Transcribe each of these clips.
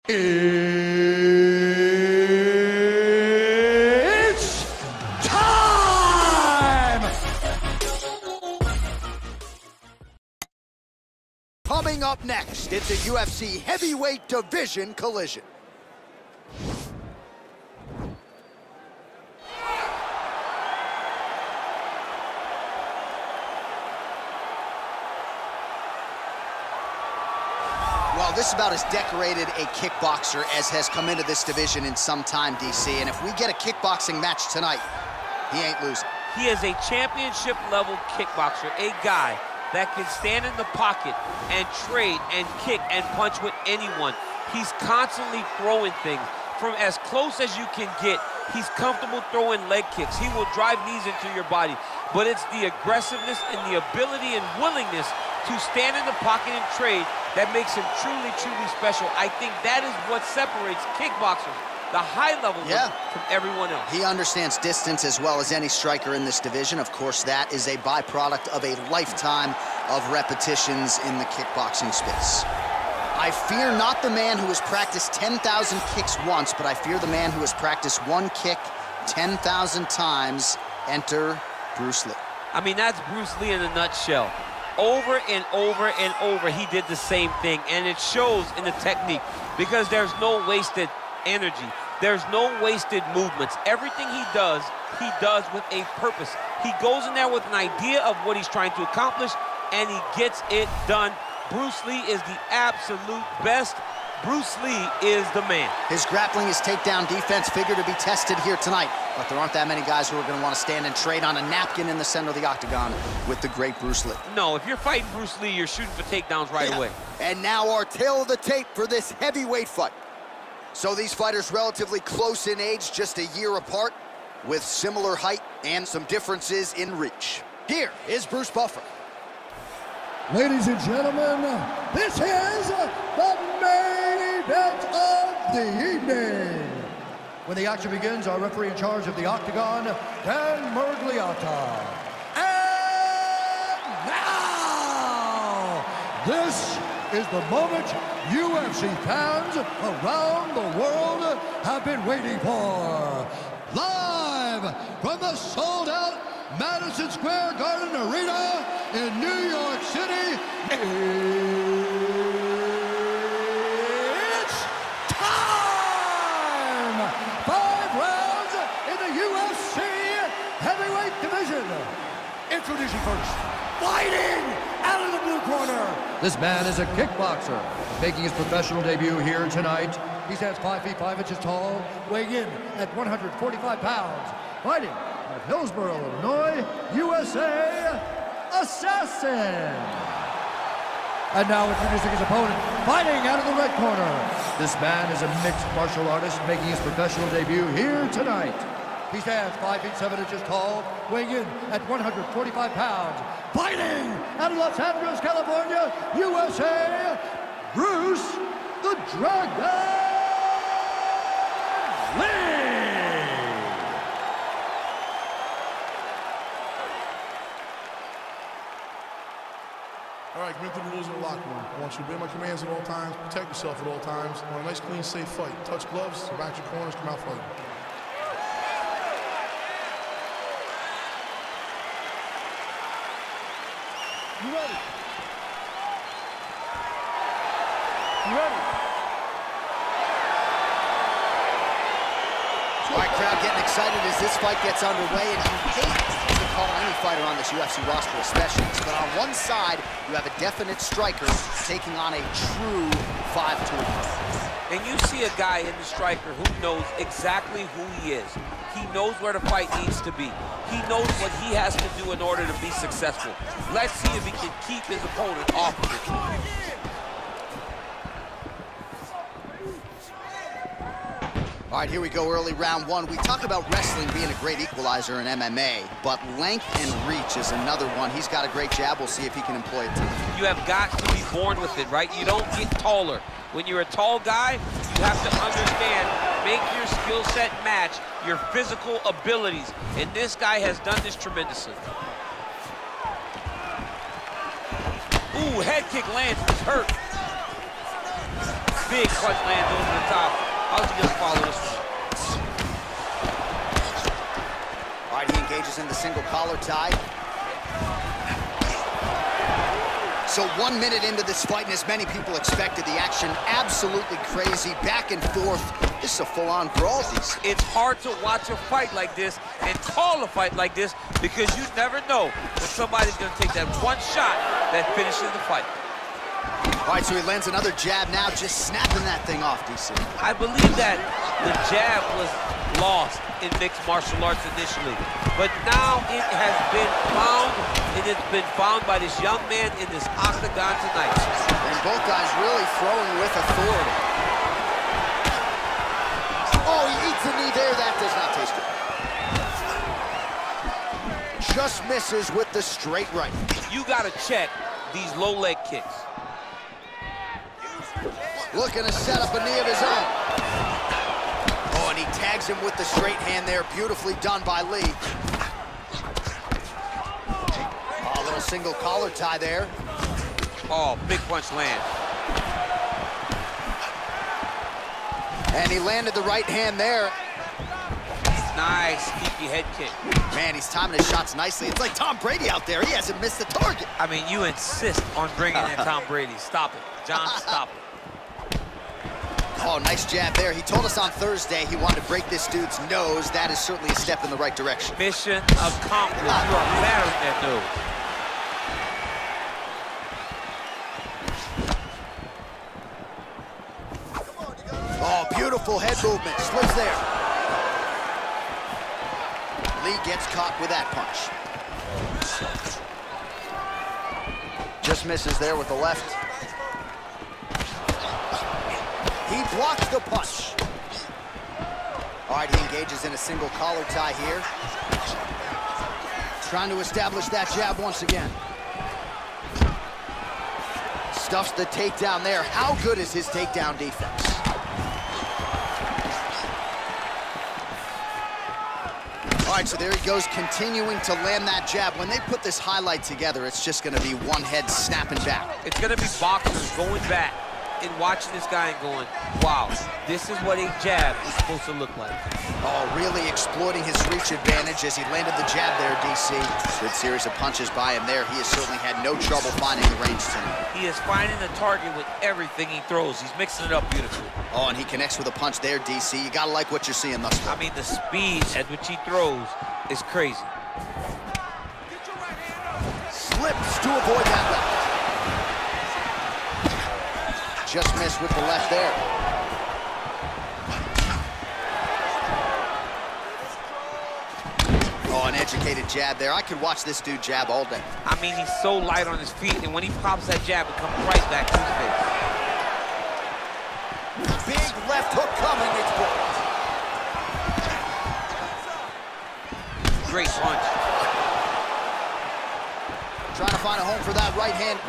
It's time! Coming up next, it's a UFC heavyweight division collision. Well, this is about as decorated a kickboxer as has come into this division in some time, DC. And if we get a kickboxing match tonight, he ain't losing. He is a championship-level kickboxer, a guy that can stand in the pocket and trade and kick and punch with anyone. He's constantly throwing things from as close as you can get. He's comfortable throwing leg kicks. He will drive knees into your body. But it's the aggressiveness and the ability and willingness to stand in the pocket and trade that makes him truly, truly special. I think that is what separates kickboxers, the high level from everyone else. He understands distance as well as any striker in this division. Of course, that is a byproduct of a lifetime of repetitions in the kickboxing space. I fear not the man who has practiced 10,000 kicks once, but I fear the man who has practiced one kick 10,000 times. Enter Bruce Lee. I mean, that's Bruce Lee in a nutshell. Over and over and over, he did the same thing, and it shows in the technique because there's no wasted energy. There's no wasted movements. Everything he does with a purpose. He goes in there with an idea of what he's trying to accomplish, and he gets it done. Bruce Lee is the absolute best. Bruce Lee is the man. His grappling, his takedown defense figure to be tested here tonight, but there aren't that many guys who are going to want to stand and trade on a napkin in the center of the octagon with the great Bruce Lee. No, if you're fighting Bruce Lee, you're shooting for takedowns right away. And now our tail of the tape for this heavyweight fight. So these fighters relatively close in age, just a year apart, with similar height and some differences in reach. Here is Bruce Buffer. Ladies and gentlemen, this is the main event of the evening. When the action begins, our referee in charge of the octagon, Dan Mergliata. And now, this is the moment UFC fans around the world have been waiting for. Live from the sold-out Madison Square Garden Arena in New York City, it's time! 5 rounds in the UFC heavyweight division. Introducing first, fighting out of the blue corner. This man is a kickboxer, making his professional debut here tonight. He stands 5 feet 5 inches tall, weighing in at 145 pounds, fighting at Hillsborough, Illinois, USA, Assassin. And now introducing his opponent, fighting out of the red corner. This man is a mixed martial artist making his professional debut here tonight. He stands 5 feet 7 inches tall, weighing in at 145 pounds, fighting out of Los Angeles, California, USA, Bruce the Dragon Lee. All right, commit to the rules in the locker room. I want you to obey my commands at all times, protect yourself at all times. I want a nice, clean, safe fight. Touch gloves, back your corners, come out fighting. You ready? You ready? All right, crowd getting excited as this fight gets underway, and you hate to call any fighter on this UFC roster a specialist, but on one side, you have a definite striker taking on a true 5-tool opponent. And you see a guy in the striker who knows exactly who he is. He knows where the fight needs to be. He knows what he has to do in order to be successful. Let's see if he can keep his opponent off of it. All right, here we go, early round one. We talk about wrestling being a great equalizer in MMA, but length and reach is another one. He's got a great jab. We'll see if he can employ it tonight. You have got to be born with it, right? You don't get taller. When you're a tall guy, you have to understand, make your skill set match your physical abilities. And this guy has done this tremendously. Ooh, head kick lands, he's hurt. Big punch lands over the top. How's he gonna follow this one? All right, he engages in the single collar tie. So 1 minute into this fight, and as many people expected, the action absolutely crazy, back and forth. This is a full-on brawl. It's hard to watch a fight like this and call a fight like this because you never know when somebody's gonna take that one shot that finishes the fight. All right, so he lands another jab now, just snapping that thing off, DC. I believe that the jab was lost in mixed martial arts initially, but now it has been found, and it's been found by this young man in this octagon tonight. And both guys really throwing with authority. Oh, he eats a knee there. That does not taste good. Just misses with the straight right. You gotta check these low leg kicks. Looking to set up a knee of his own. Oh, and he tags him with the straight hand there. Beautifully done by Lee. Oh, a little single collar tie there. Oh, big punch land. And he landed the right hand there. Nice, sneaky head kick. Man, he's timing his shots nicely. It's like Tom Brady out there. He hasn't missed the target. I mean, you insist on bringing in Tom Brady. Stop it. John, stop it. Oh, nice jab there. He told us on Thursday he wanted to break this dude's nose. That is certainly a step in the right direction. Mission accomplished. You are battering that nose. Oh, beautiful head movement. Slips there. Lee gets caught with that punch. Just misses there with the left. He blocks the punch. All right, he engages in a single collar tie here. Trying to establish that jab once again. Stuffs the takedown there. How good is his takedown defense? All right, so there he goes, continuing to land that jab. When they put this highlight together, it's just gonna be one head snapping back. It's gonna be boxers going back and watching this guy and going, wow, this is what a jab is supposed to look like. Oh, really exploiting his reach advantage as he landed the jab there, DC. Good series of punches by him there. He has certainly had no trouble finding the range tonight. He is finding the target with everything he throws. He's mixing it up beautifully. Oh, and he connects with a punch there, DC. You gotta like what you're seeing thus far. I mean, the speed at which he throws is crazy. Slips to avoid that left. Just missed with the left there. Oh, an educated jab there. I could watch this dude jab all day. I mean, he's so light on his feet, and when he pops that jab, it comes right back to his face. Big left hook coming. It's blocked. Great punch. Trying to find a home for that right hand.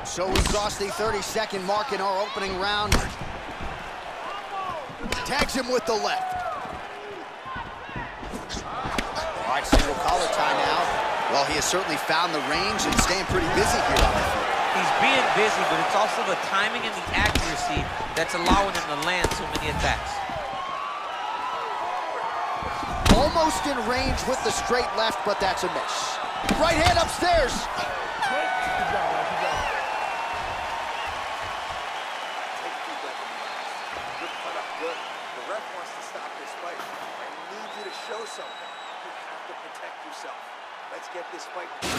So we crossed the 30-second mark in our opening round. Tags him with the left. All right, single collar tie now. Well, he has certainly found the range and staying pretty busy here on the field. He's being busy, but it's also the timing and the accuracy that's allowing him to land so many attacks. Almost in range with the straight left, but that's a miss. Right hand upstairs.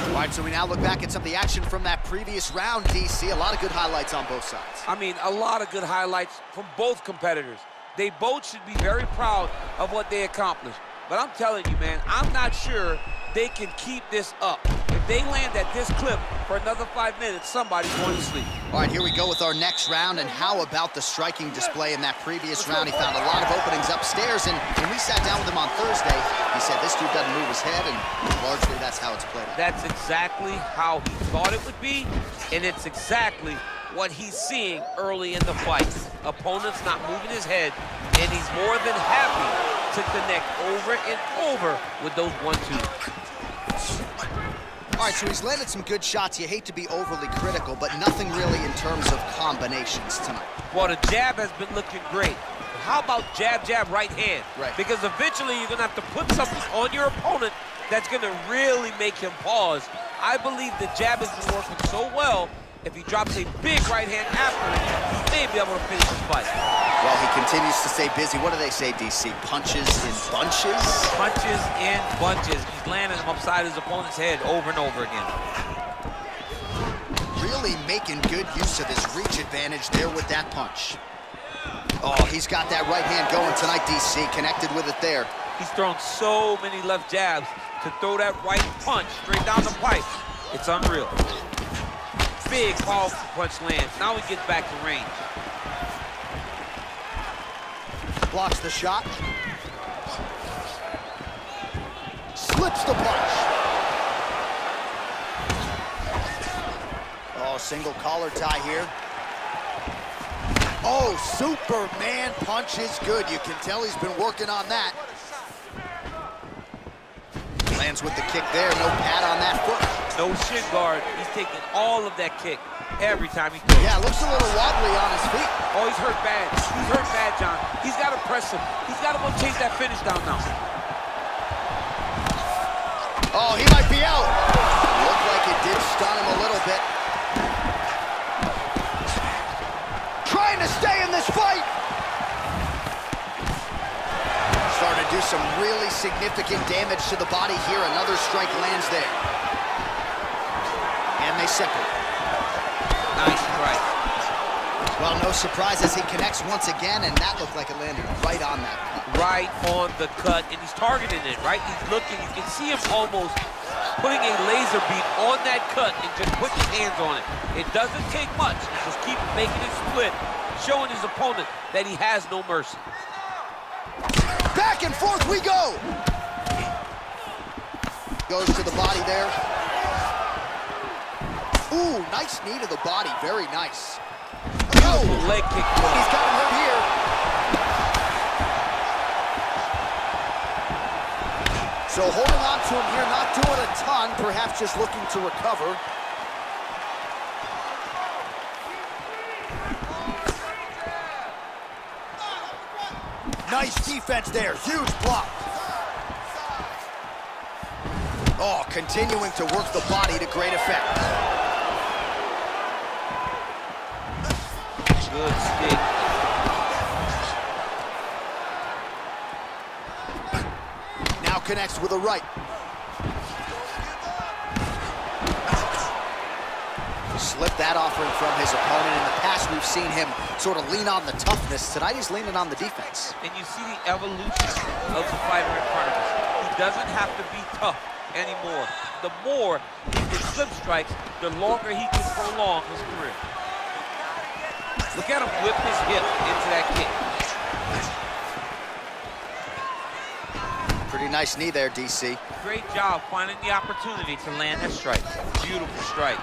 All right, so we now look back at some of the action from that previous round, DC. A lot of good highlights on both sides. I mean, a lot of good highlights from both competitors. They both should be very proud of what they accomplished. But I'm telling you, man, I'm not sure they can keep this up. If they land at this clip for another 5 minutes, somebody's going to sleep. All right, here we go with our next round. And how about the striking display in that previous round? He found a lot of openings upstairs. And when we sat down with him on Thursday, he said this dude doesn't move his head. And largely that's how it's played out. That's exactly how he thought it would be. And it's exactly what he's seeing early in the fight. Opponent's not moving his head. And he's more than happy to connect over and over with those 1-2s. All right, so he's landed some good shots. You hate to be overly critical, but nothing really in terms of combinations tonight. Well, the jab has been looking great. How about jab, jab, right hand? Right. Because eventually you're going to have to put something on your opponent that's going to really make him pause. I believe the jab has been working so well. If he drops a big right hand after it, he may be able to finish this fight. Well, he continues to stay busy. What do they say, DC? Punches in bunches? Punches in bunches. He's landing them upside his opponent's head over and over again. Really making good use of his reach advantage there with that punch. Oh, he's got that right hand going tonight, DC. Connected with it there. He's thrown so many left jabs to throw that right punch straight down the pipe. It's unreal. Big, powerful punch lands. Now he gets back to range. Blocks the shot. Slips the punch. Oh, single collar tie here. Oh, Superman punch is good. You can tell he's been working on that. Lands with the kick there. No pad on that foot. No shin guard. He's taking all of that kick every time he throws. Yeah, looks a little wobbly on his feet. Oh, he's hurt bad. He's hurt bad, John. He's got to press him. He's got to go chase that finish down now. Oh, he might be out. Looked like it did stun him a little bit. Trying to stay in this fight. Starting to do some really significant damage to the body here. Another strike lands there. And they separate. Nice strike. Well, no surprise as he connects once again, and that looked like it landed right on that cut. Right on the cut, and he's targeting it, right? He's looking. You can see him almost putting a laser beam on that cut and just putting his hands on it. It doesn't take much. Just keep making it split, showing his opponent that he has no mercy. Back and forth we go. Goes to the body there. Ooh, nice knee to the body. Very nice. Beautiful leg kick. He's got him hurt here. So holding on to him here, not doing a ton, perhaps just looking to recover. Nice defense there, huge block. Oh, continuing to work the body to great effect. Good stick. Now connects with a right. Slipped that offering from his opponent. In the past, we've seen him sort of lean on the toughness. Tonight, he's leaning on the defense. And you see the evolution of the fighter in front of us. He doesn't have to be tough anymore. The more he can slip strikes, the longer he can prolong his career. Look at him whip his hip into that kick. Pretty nice knee there, DC. Great job finding the opportunity to land that strike. Beautiful strike.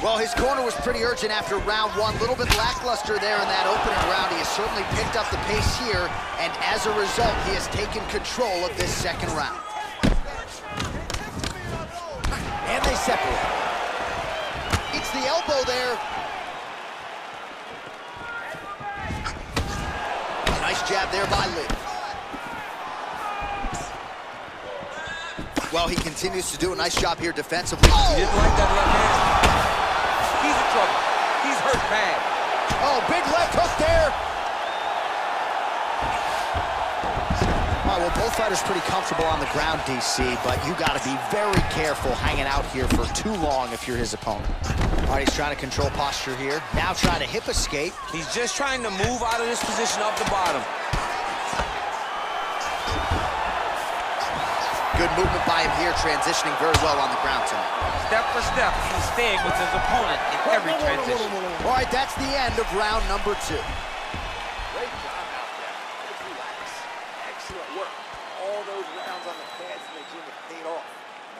Well, his corner was pretty urgent after round one. A little bit lackluster there in that opening round. He has certainly picked up the pace here, and as a result, he has taken control of this second round. And they separate. It's the elbow there. Nice jab there by Lee. Well, he continues to do a nice job here defensively. He didn't like that left hand. He's in trouble. He's hurt bad. Oh, big left hook there. All right, well, both fighters pretty comfortable on the ground, DC, but you got to be very careful hanging out here for too long if you're his opponent. All right, he's trying to control posture here. Now trying to hip escape. He's just trying to move out of this position off the bottom. Good movement by him here, transitioning very well on the ground tonight. Step for step, he's staying with his opponent in every transition. All right, that's the end of round number 2. Great job out there. Let's relax. Excellent work. All those rounds on the pads in the gym have paid off.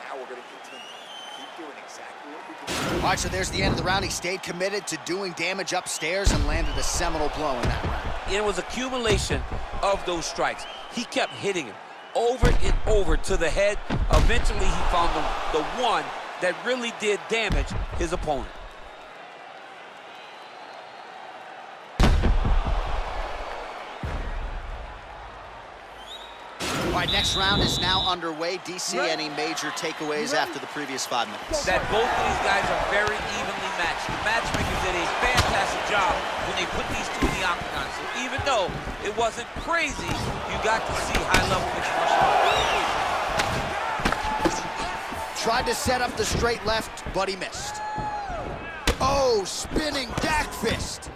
Now we're going to continue. keep doing exactly what you're doing. All right, so there's the end of the round. He stayed committed to doing damage upstairs and landed a seminal blow in that round. It was accumulation of those strikes. He kept hitting him over and over to the head. Eventually, he found the one that really did damage his opponent. All right, next round is now underway. DC, any major takeaways after the previous 5 minutes? That both of these guys are very evenly matched. The matchmakers did a fantastic job when they put these two in the octagon. So even though it wasn't crazy, you got to see high-level mixed martial arts. Tried to set up the straight left, but he missed. Oh, spinning back fist.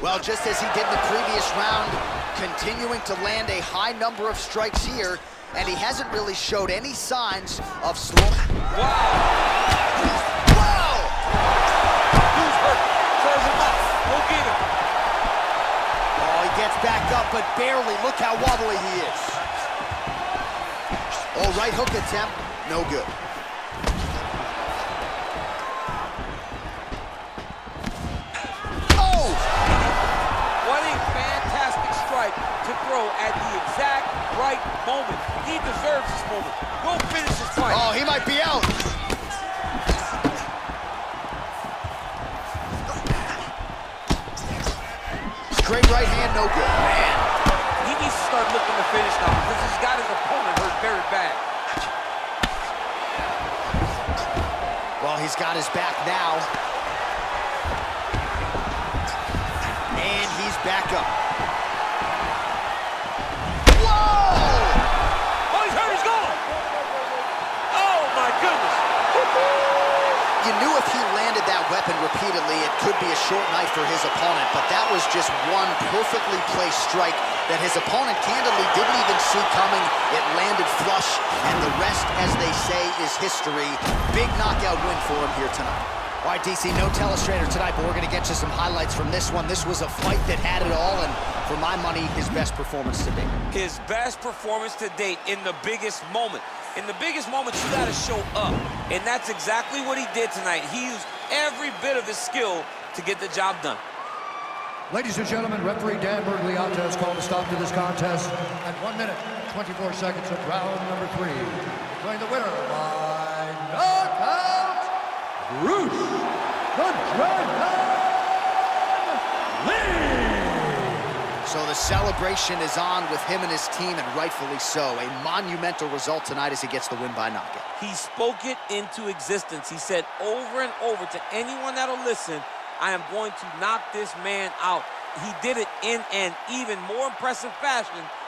Well, just as he did in the previous round, continuing to land a high number of strikes here, and he hasn't really showed any signs of slow. Wow! Wow! Who's hurt? Serves him up. Go get him. Oh, he gets back up, but barely. Look how wobbly he is. Oh, right hook attempt, no good. To throw at the exact right moment. He deserves this moment. Go finish this fight. Oh, he might be out. Straight right hand, no good. Man, he needs to start looking to finish now because he's got his opponent hurt very bad. Well, he's got his back now. And he's back up. You knew if he landed that weapon repeatedly, it could be a short night for his opponent, but that was just one perfectly placed strike that his opponent candidly didn't even see coming. It landed flush, and the rest, as they say, is history. Big knockout win for him here tonight. All right, DC, no telestrator tonight, but we're going to get you some highlights from this one. This was a fight that had it all, and for my money, his best performance to date. His best performance to date in the biggest moment. In the biggest moments, you got to show up. And that's exactly what he did tonight. He used every bit of his skill to get the job done. Ladies and gentlemen, referee Dan Bergliata has called a stop to this contest at 1 minute, 24 seconds of round number 3. Declaring the winner by knockout, Bruce the Dragon Lee! So the celebration is on with him and his team, and rightfully so. A monumental result tonight as he gets the win by knockout. He spoke it into existence. He said over and over to anyone that'll listen, I am going to knock this man out. He did it in an even more impressive fashion